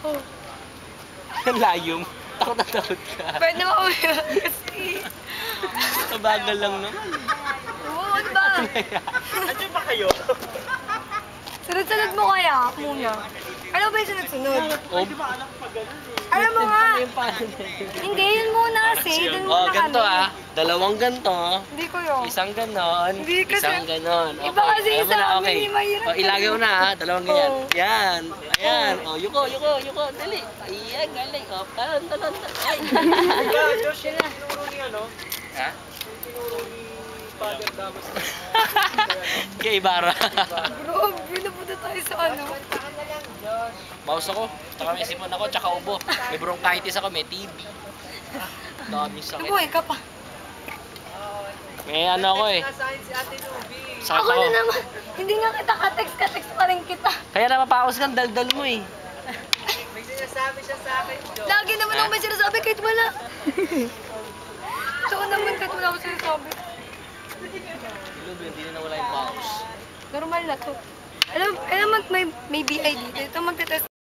Oh. Ang layo mo. Takot na takot ka. Pwede mo kasi. Kabagal lang naman. Oo, ano ba? Andiyan ba kayo? Sunod-sunod mo kaya muna. Ano ba yung sunod-sunod? Oh, Alam mo nga. yung paano Hindi, yun muna kasi. Dun oh, muna ganito kami. ah. Dalawang ganito. Hindi ko yun. Isang ganon. Hindi kasi- Isang ganon. Okay. Iba kasi Alam mo sa na, amin, okay. hindi mahirap. Oh, ilagay mo na ha. Dalawang ganyan. Oh. Yan. Ayan. Oh, yuko. Dali. Ayan, galing. Oh, talon. Ay. Josh, yun ang tinuro ni ano? Ha? Tinuro ni Father Damas. Kay Ibarra. Bro, pinapunta tayo sa ano. Bawas ako. Tsaka may sipon ako, tsaka ubo. May bronchitis ako, may TB. Daming sakit. Nabuhay ka pa. May ano ako eh. Nasahin si Ate Nubi. Sakit Ako ako. na naman. Hindi nga kita ka-text pa rin kita. Kaya napapaos kang daldal mo eh. May sinasabi siya sa akin, Josh. Lagi naman Ha? ako may sinasabi kahit wala. Ito naman kahit wala ako sinasabi. Hindi na nawala yung paos. Normal na to. Alam mo, may BI dito. Ito magte-test